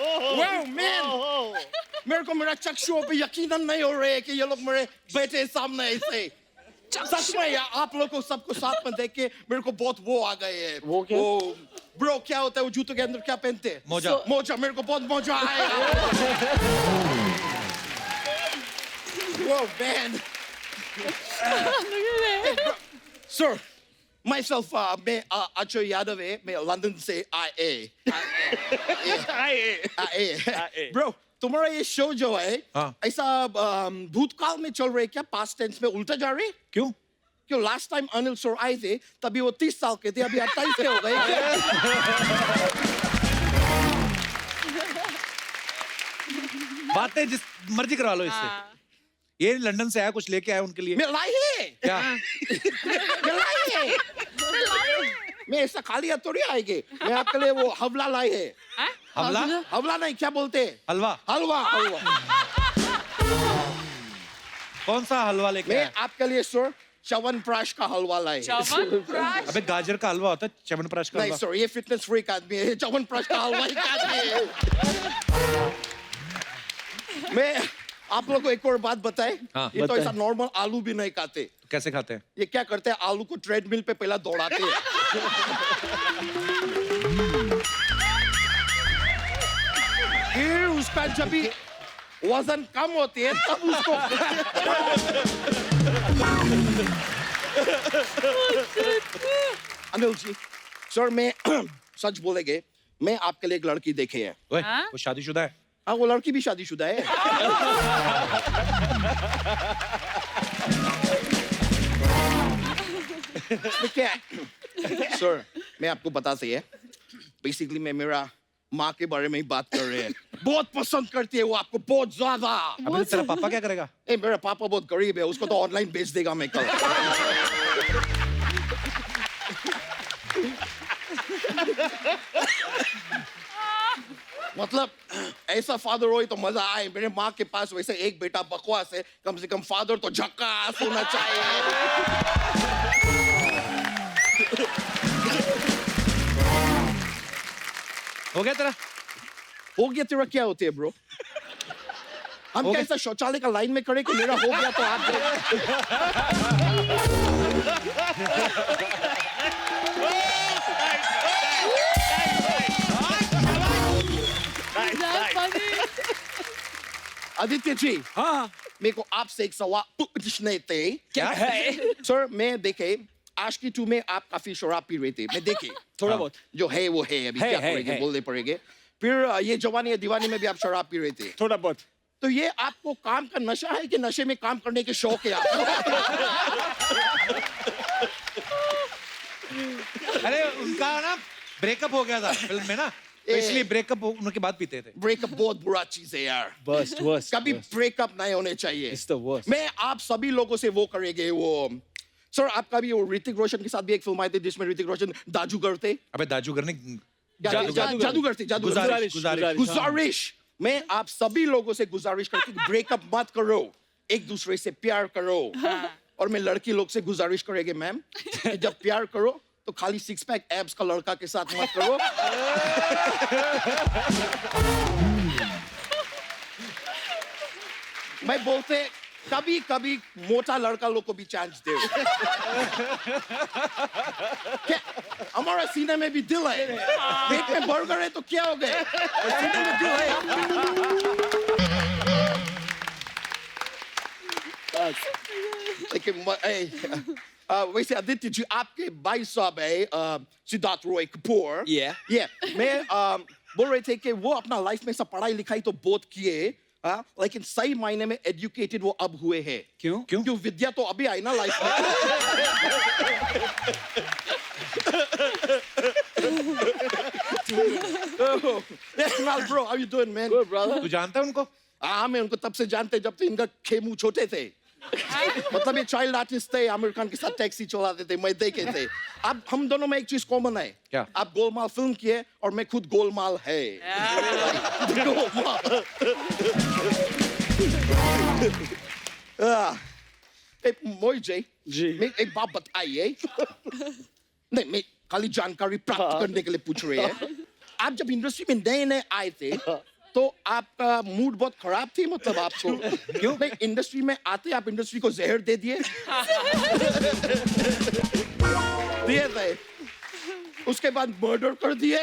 Wow, man! मेरे को मेरा चक्षुओं पे यकीनन नहीं हो रहा है कि ये लोग मेरे बेटे सामने ऐसे सच में यार आप लोग को सबको साथ में देख के मेरे को बहुत वो आ गए है वो क्या? ब्रो क्या होता है वो जूतों के अंदर क्या पहनते हैं मोजा। मोजा मेरे को बहुत मोजा आया Whoa, man. Sir, myself, मैं अजय यादव है मैं लंदन से आए ब्रो तुम्हारा ये शो जो है हाँ। ऐसा भूतकाल में चल रहे क्या पास्ट टेंस में उल्टा जा रहे क्यों? क्यों लास्ट टाइम अनिल सर आए थे तभी वो 30 साल के थे अभी 28 के हो गए बातें जिस मर्जी करा लो इससे। ये लंदन से आया कुछ लेके आया उनके लिए। मैं लाई है क्या? मैं लाई है मैं ऐसा खाली हाथ थोड़ी आएंगे मैं आपके लिए वो हवला लाई है हमला? हवला नहीं क्या बोलते हैं हलवा? हलवा हलवा कौन सा हलवा लेके मैं आया? आपके लिए सर च्यवनप्राश का हलवा लाई च्यवनप्राश? अबे गाजर का हलवा होता है, च्यवनप्राश का नहीं हलवा। सर ये फिटनेस फ्रीक आदमी है च्यवनप्राश का हलवा ही आदमी है मैं आप लोग को एक और बात बताए हाँ, ये तो ऐसा नॉर्मल आलू भी नहीं खाते तो कैसे खाते हैं? ये क्या करते हैं आलू को ट्रेडमिल पे पहला दौड़ाते हैं फिर उसका जब भी वजन कम होती है तब उसको अनिल जी सर मैं सच बोलेंगे मैं आपके लिए एक लड़की देखे है ओए, हाँ? वो शादीशुदा है? हाँ वो लड़की भी शादीशुदा है क्या सर मैं आपको बता सही है बेसिकली मैं मेरा माँ के बारे में ही बात कर रहे हैं बहुत पसंद करती है वो आपको बहुत ज्यादा अबे तो तेरा पापा क्या करेगा? ए मेरा पापा बहुत गरीब है उसको तो ऑनलाइन बेच देगा मैं कल मतलब ऐसा फादर हो तो मजा आए मेरे माँ के पास वैसे एक बेटा बकवास है कम से कम फादर तो झक्कास होना चाहिए हो गया तेरा? हो गया तेरा क्या होती है ब्रो हम हो क्या गया? ऐसा शौचालय का लाइन में खड़े कि मेरा हो गया तो आप आदित्य जी हाँ मेरे को आपसे एक सवाल पूछने थे क्या है? सर मैं देखे आज की 2 में आप काफी शराब पी रहे थे मैं देखे थोड़ा बहुत। जो है वो है अभी है, क्या है, करेंगे है। बोलने पड़ेंगे फिर ये जवानी या दीवानी में भी आप शराब पी रहे थे थोड़ा बहुत। तो ये आपको काम का नशा है कि नशे में काम करने के शौक है आपको अरे उनका ना ब्रेकअप हो गया था फिल्म में ना, तो इसलिए ब्रेकअप उनके बाद पीते थे। ब्रेकअप बहुत बुरा चीज है यार Worst, worst. कभी ब्रेकअप नहीं होने चाहिए It's the worst. मैं आप सभी लोगों से वो करेंगे वो सर आपका भी वो ऋतिक रोशन के साथ भी एक फिल्म आई थी जिसमें ऋतिक रोशन जादूगर थे अबे दाजूगर ने जादूगर थे गुजारिश, गुजारिश। गुजारिश मैं आप सभी लोगों से गुजारिश करती हूँ ब्रेकअप मत करो एक दूसरे से प्यार करो और मैं लड़की लोग से गुजारिश करेंगे मैम कि जब प्यार करो तो खाली 6 पैक एब्स का लड़का के साथ मत करो मैं बोलते कभी कभी मोटा लड़का लोग को भी चांस दे क्या हमारा सीने में भी दिल है पेट में बर्गर है तो क्या हो गए सीने में दिल है लेकिन वैसे आदित्य जी आपके भाई साहब है सिद्धार्थ रॉय कपूर मैं बोल रहे थे कि वो अपना लाइफ में सब पढ़ाई लिखाई तो बहुत किए लेकिन सही मायने में एजुकेटेड वो अब हुए हैं क्यों? क्यों विद्या तो अभी आई ना लाइफ में bro how you doing man Good, brother. तू जानता है उनको? हाँ मैं उनको तब से जानते जब तक इनका खेमू छोटे थे मतलब ये चाइल्ड आर्टिस्ट थे आमिर खान के साथ टैक्सी चलाते थे मैं देखे थे अब हम दोनों में एक चीज कॉमन है क्या? आप गोलमाल फिल्म किए और मैं खुद गोलमाल है गोलमाल मोइजे जी। मैं एक बात बताइए नहीं मैं खाली जानकारी प्राप्त करने के लिए पूछ रहे हैं आप जब इंडस्ट्री में नए नए आए थे तो आपका मूड बहुत खराब थी, मतलब आपको क्यों नहीं इंडस्ट्री में आते आप इंडस्ट्री को जहर दे दिए दिए थे, उसके बाद मर्डर कर दिए।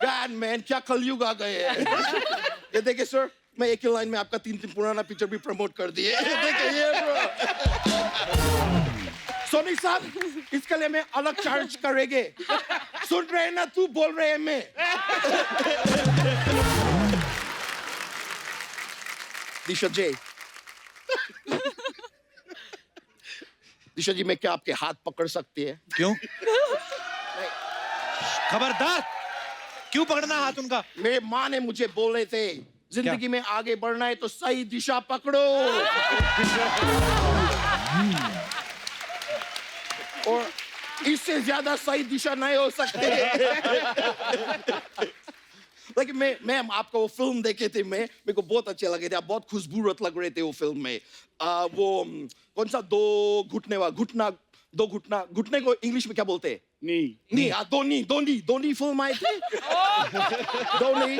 God man, क्या कलयुग आ गए हैं। ये देखिए सर, मैं एक ही लाइन में आपका 3 पुराना पिक्चर भी प्रमोट कर दिए। देखिए ये ब्रो। सोनी साहब, इसके लिए मैं अलग चार्ज करेंगे। सुन रहे हैं ना, तू बोल रहे हैं मैं। दिशा जी, दिशा जी, मैं क्या आपके हाथ पकड़ सकती है? क्यों? खबरदार, क्यों पकड़ना हाथ उनका? मेरे माँ ने मुझे बोले थे, जिंदगी में आगे बढ़ना है तो सही दिशा पकड़ो। और इससे ज्यादा सही दिशा नहीं हो सकते। लेकिन मैं आपका वो फिल्म देखे थे, मेरे को बहुत अच्छे लगे थे, आप बहुत खूबसूरत लग रहे थे वो फिल्म में। वो कौन सा दो घुटना घुटने को इंग्लिश में क्या बोलते हैं? नी। दोनी फिल्म आई थी। दोनी।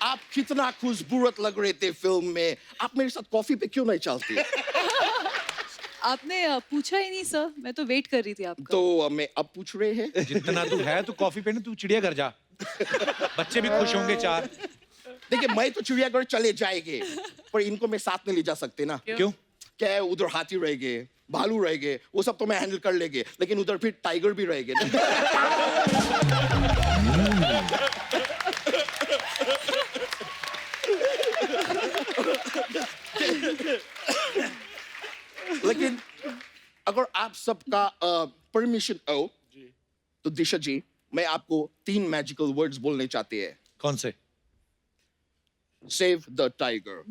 आप कितना खूबसूरत लग रहे थे फिल्म में। आप मेरे साथ कॉफी पे क्यों नहीं चलती? आपने पूछा ही नहीं सर, मैं तो वेट कर रही थी आपका। तो मैं अब पूछ रहे हैं। जितना तू है तू कॉफी पे ना, तू चिड़ियाघर जा, बच्चे भी खुश होंगे 4। देखिए मैं तो चिड़ियाघर चले जाएंगे, पर इनको मैं साथ में ले जा सकते ना। क्यों? क्या है, उधर हाथी रहेंगे, भालू रहेंगे, वो सब तो मैं हैंडल कर लेंगे, लेकिन उधर फिर टाइगर भी रहेंगे। लेकिन अगर आप सबका परमिशन हो तो दिशा जी, मैं आपको 3 मैजिकल वर्ड्स बोलने चाहते हैं। कौन से? Save the tiger.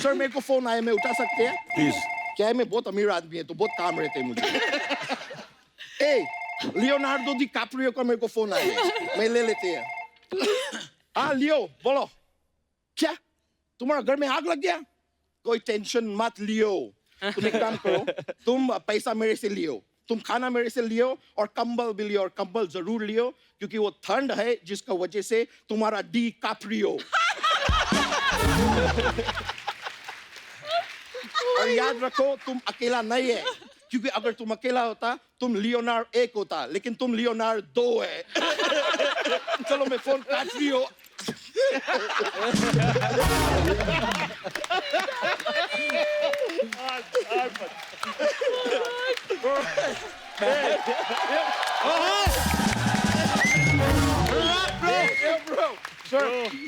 सर मेरे को फोन आया, मैं उठा सकते हैं प्लीज? क्या है, मैं बहुत अमीर आदमी है तो बहुत काम रहते हैं मुझे। लियोनार्डो डी कैप्रियो का मेरे को फोन आया है, मैं ले लेते हैं। हाँ लियो, बोलो। क्या तुम्हारा घर में आग लग गया? कोई टेंशन मत लियो, तुम एक काम करो, तुम पैसा मेरे से लियो, तुम खाना मेरे से लियो, और कंबल भी लियो, और कंबल जरूर लियो क्योंकि वो ठंड है जिसका वजह से तुम्हारा डी कैप्रियो। और याद रखो, तुम अकेला नहीं है, क्योंकि अगर तुम अकेला होता तुम लियोनार्ड 1 होता, लेकिन तुम लियोनार्ड 2 है। चलो मैं फोन काट रही हूँ। सर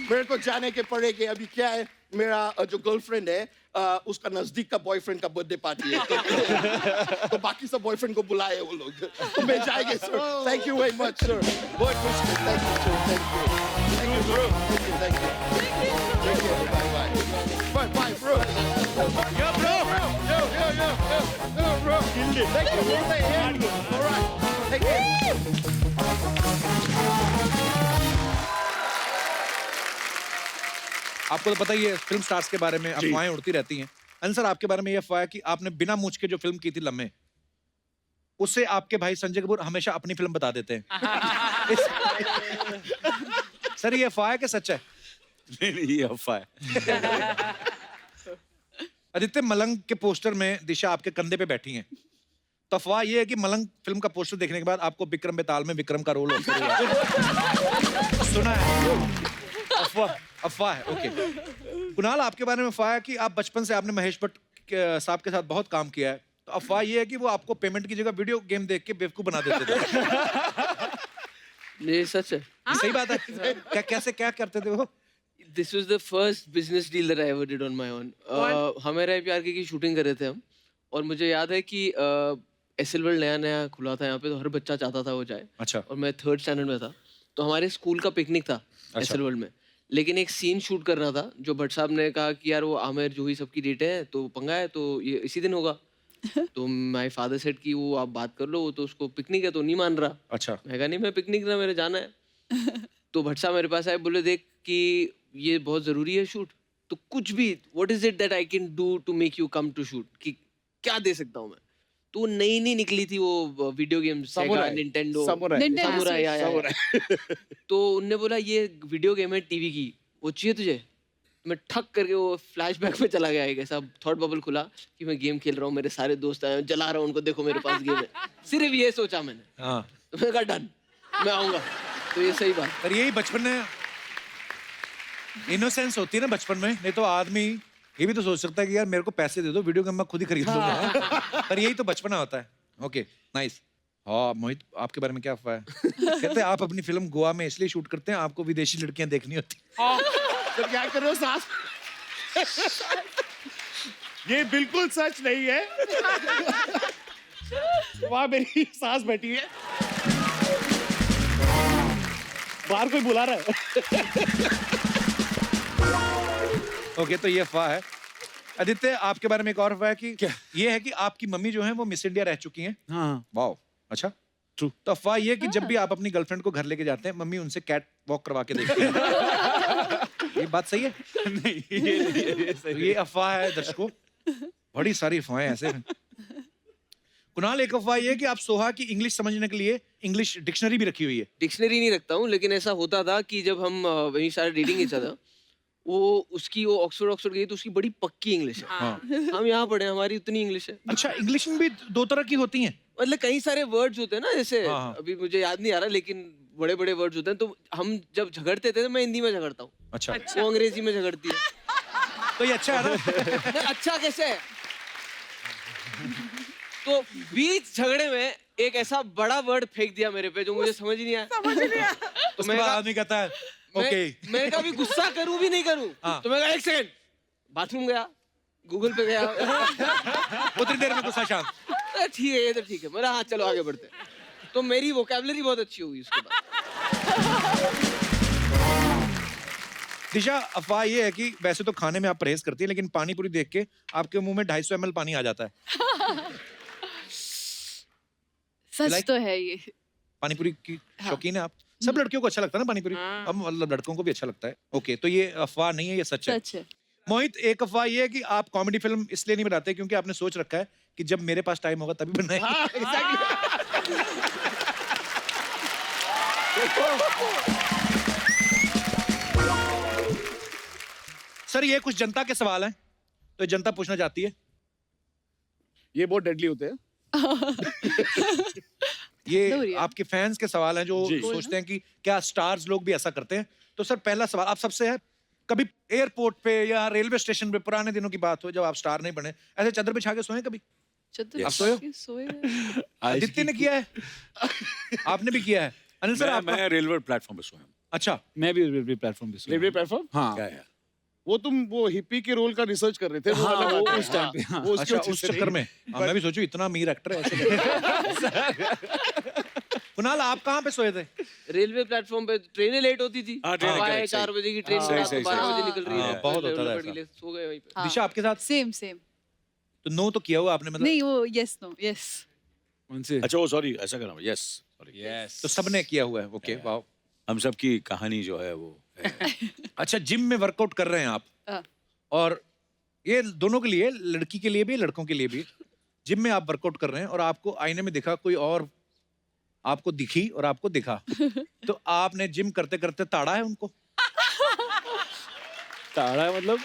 मेरे को जाने के पड़ेगी, अभी क्या है, मेरा जो गर्लफ्रेंड है उसका नजदीक का बॉयफ्रेंड का बर्थडे पार्टी है, तो बाकी सब बॉयफ्रेंड को बुलाए वो लोग, तो मैं जाएंगे sir. Thank you very much sir, बहुत खुश। Thank you sir, thank you bro, thank you, bye bye bro, yo bro, yo bro, thank you for the hand, all right, thank you। आपको तो पता ही है फिल्म स्टार्स के बारे में अफवाहें उड़ती रहती हैं। आंसर आपके बारे में ये अफवाह है कि आपने बिना मूंछ के जो फिल्म की थी लम्हे, उससे आपके भाई संजय कपूर हमेशा अपनी फिल्म बता देते हैं। सर ये अफवाह है कि सच है? नहीं, ये अफवाह है। आदित्य, मलंग के पोस्टर में दिशा आपके कंधे पे बैठी हैं, तो अफवाह ये है कि मलंग फिल्म का पोस्टर देखने के बाद आपको विक्रम बेताल में विक्रम का रोल ऑफर हुआ। सुना है? अफवाह है, ओके। कुणाल, आपके बारे में अफवाह है कि आप बचपन से आपने महेश भट्ट साहब के साथ बहुत काम किया है, तो अफवाह ये है कि वो आपको पेमेंट की जगह वीडियो गेम देख के बेवकूफ बना देते थे। ये सच है। सही बात है। क्या करते थे वो? This was the first business deal that I ever did on my own. हमें रहे प्यार की शूटिंग कर रहे थे हम, और मुझे याद है कि एसएल वर्ल्ड नया खुला था यहाँ पे, तो हर बच्चा चाहता था वो जाए। अच्छा। और मैं 3rd स्टैंडर्ड में था, तो हमारे स्कूल का पिकनिक था एसएल वर्ल्ड में, लेकिन एक सीन शूट करना था। जो भट्ट साहब ने कहा कि यार वो आमिर जूही सबकी डेट है, तो पंगा है, तो ये इसी दिन होगा। तो माय फादर सेड कि वो आप बात कर लो, वो तो उसको पिकनिक है तो नहीं मान रहा। अच्छा। मैं कहा नहीं, मैं पिकनिक ना, मेरे जाना है। तो भट्ट साहब मेरे पास आए, बोले देख कि ये बहुत जरूरी है शूट, तो कुछ भी what is it that I can do to make you come to shoot, कि क्या दे सकता हूँ मैं। तो नई नई निकली थी वो वीडियो गेम, सेगा, निंटेंडो, समुराई, तो उनने बोला ये वीडियो गेम है टीवी की, वो चाहिए तुझे। मैं ठक करके वो फ्लैशबैक में चला गया, एक ऐसा थॉट बबल खुला कि मैं गेम खेल रहा हूँ, मेरे सारे दोस्त आए, जला रहा हूँ उनको, देखो मेरे पास गेम है। सिर्फ ये सोचा मैंने। हाँ। तो मैंने कहा डन, मैं आऊंगा। तो ये सही बात। पर यही बचपन में इनोसेंस होती है ना बचपन में, नहीं तो आदमी ये भी तो सोच सकता है कि यार मेरे को पैसे दे दो, वीडियो गेम मैं खुद ही खरीद लूंगा। पर यही तो बचपना होता है। Okay nice. हाँ मोहित, आपके बारे में क्या अफवाह है? कहते हैं आप अपनी फिल्म गोवा में इसलिए शूट करते हैं, आपको विदेशी लड़कियां देखनी होती। तो क्या कर रहे हो सास? ये बिल्कुल सच नहीं है। वहां मेरी सास बैठी है, बाहर कोई बुला रहा है। ओके तो ये अफवाह है। आदित्य आपके बारे में एक और अफवाह है कि क्या? ये है कि आपकी मम्मी जो है वो मिस इंडिया रह चुकी हैं। हाँ वाओ, अच्छा ट्रू। तो अफवाह ये है कि जब भी आप अपनी गर्लफ्रेंड को घर लेके जाते हैं, मम्मी उनसे कैट वॉक करवा के देखती है। ये बात सही है? नहीं, ये तो ये अफवाह है दर्शकों, बड़ी सारी अफवाहें ऐसे हैं। कुणाल, एक अफवाह ये है कि आप सोहा की इंग्लिश समझने के लिए इंग्लिश डिक्शनरी भी रखी हुई है। डिक्शनरी नहीं रखता हूँ, लेकिन ऐसा होता था कि जब हम वहीं सारे रीडिंग इच्छा था, वो उसकी वो ऑक्सफोर्ड गई तो उसकी बड़ी पक्की इंग्लिश है। हाँ। हम यहाँ पढ़े, हमारी उतनी इंग्लिश है। अच्छा, इंग्लिश में भी दो तरह की होती हैं। मतलब कई सारे वर्ड्स होते हैं ना, जैसे हाँ। अभी मुझे याद नहीं आ रहा, लेकिन बड़े बड़े वर्ड्स होते हैं। तो हम जब झगड़ते थे तो मैं हिंदी में झगड़ता हूँ, अच्छा, वो अंग्रेजी में झगड़ती है। तो ये अच्छा है ना? नहीं, अच्छा कैसे है? तो बीच झगड़े में एक ऐसा बड़ा वर्ड फेंक दिया मेरे पे जो मुझे समझ ही नहीं आया। तो उसके बाद आदमी कहता है ओके। मैं कभी गुस्सा करूं भी नहीं करूं। हाँ। तो मैं कहा एक सेकंड, बाथरूम गया, गूगल पे गया। उतनी देर में गुस्सा शांत। ठीक है, ये तो ठीक है। मेरा हाँ चलो आगे बढ़ते हैं। तो मेरी वोकैबुलरी बहुत अच्छी हुई उसके बाद। दिशा, अफवाह ये है कि वैसे तो खाने में आप परहेज करती है, लेकिन पानी पूरी देख के आपके मुंह में 250 ml पानी आ जाता है। सच Like- तो है ये। पानी पूरी की शौकीन है आप? सब लड़कियों को अच्छा लगता है ना पानी पूरी? अब मतलब लड़कों को भी अच्छा लगता है। ओके, तो ये अफवाह नहीं है, ये सच है। सच है। मोहित, एक अफवाह ये है कि आप कॉमेडी फिल्म इसलिए नहीं बनाते क्योंकि आपने सोच रखा है कि जब मेरे पास टाइम होगा तभी बनाएंगे। हाँ, exactly. सर, ये कुछ जनता के सवाल हैं, तो ये जनता पूछना चाहती है। ये बहुत डेडली होते हैं। ये Don't worry. आपके फैंस के सवाल हैं जो जी। सोचते हैं कि क्या स्टार्स लोग भी ऐसा करते हैं। तो सर, पहला सवाल आप सबसे है, कभी एयरपोर्ट पे या रेलवे स्टेशन पे पुराने दिनों की बात हो जब आप स्टार नहीं बने, ऐसे चादर बिछा के सोए कभी? चद्दर आप सोए हो? बिछा के सोए हैं। आदित्य ने किया है, आपने भी किया है। अनिल सर, आप? मैं रेलवे प्लेटफॉर्म पे सोया हूँ। अच्छा, मैं भी रेलवे प्लेटफॉर्म पे सोया रेलवे हूँ। प्लेटफॉर्म? हाँ क्या है? वो तुम वो हिप्पी के रोल का रिसर्च कर रहे थे। हाँ, वाला वो बात है। उस टाइम पे, हाँ। वो उसकी अच्छा, वजह उस से चक्कर नहीं। में। हाँ, मैं भी सोचूं इतना अमीर एक्टर है ऐसे। कुणाल, आप कहाँ पे सोए थे? रेलवे प्लेटफॉर्म पे ट्रेनें लेट होती थी। हाँ, ट्रेनें सुबह correct, 4 बजे की ट्रेन हाँ, रात सही, को सही, 12 बजे सही। निकल रही हाँ, है। बहुत होता था रेलवे ऐसा। सो गए वहीं पे। हाँ। दिशा, आपके साथ? Same same. तो नो तो किया हुआ आपने, मतलब? नहीं, वो यस नो यस। उनसे अच्छा, वो सॉरी, ऐसा करना। Yes, sorry. यस तो सबने किया हुआ है। ओके, वाह। हम सब की कहानी जो है वो है। अच्छा, जिम में वर्कआउट कर रहे हैं आप, हाँ। और ये दोनों के लिए, लड़की के लिए भी लड़कों के लिए भी, जिम में आप वर्कआउट कर रहे हैं और आपको आईने में दिखा कोई और, आपको दिखी और आपको दिखा, तो आपने जिम करते करते ताड़ा है उनको? ताड़ा मतलब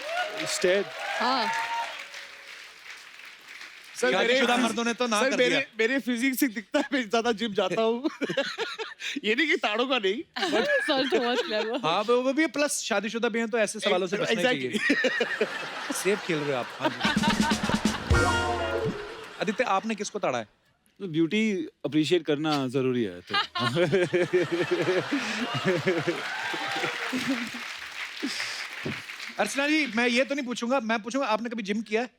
स्टेप। हाँ। सर शादीशुदा मर्दों ने तो ना सर कर दिया। मेरे फिजिक्स से दिखता है, मैं ज्यादा जिम जाता हूँ। ये नहीं कि ताड़ों का नहीं। सर तो बहुत clever। हाँ, वो भी प्लस शादीशुदा भी हैं, तो ऐसे सवालों से बचना ही चाहिए। सेफ खेल रहे हो आप। हाँ जी। आदित्य, आपने किसको ताड़ा है? तो ब्यूटी अप्रिशिएट करना जरूरी है तो। अर्चना जी, मैं ये तो नहीं पूछूंगा, मैं पूछूंगा आपने कभी जिम किया है?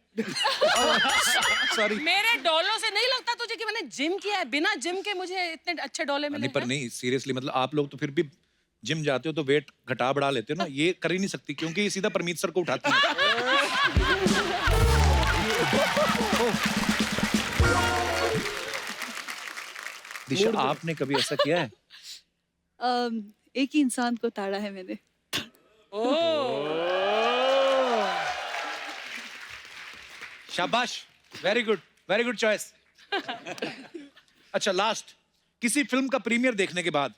सॉरी। मेरे डॉलों से नहीं लगता तुझे कि मैंने जिम किया है? बिना जिम के मुझे इतने अच्छे डॉले मिले नहीं, पर हैं। नहीं, सीरियसली, मतलब आप लोग तो फिर भी जिम जाते हो तो वेट घटा बढ़ा लेते हो ना, ये कर ही नहीं सकती क्योंकि ये सीधा परमीत सर को उठाती है। दिशा, आपने कभी ऐसा किया है? एक ही इंसान को ताड़ा है मैंने। शाबाश, वेरी गुड चॉइस। अच्छा, लास्ट, किसी फिल्म का प्रीमियर देखने के बाद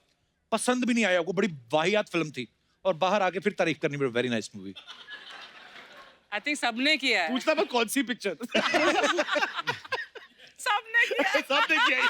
पसंद भी नहीं आया आपको, बड़ी वाहियात फिल्म थी, और बाहर आके फिर तारीफ करनी पड़ी, very nice movie. I think सबने किया है। पूछना मैं कौन सी पिक्चर सबने किया है। सबने किया है।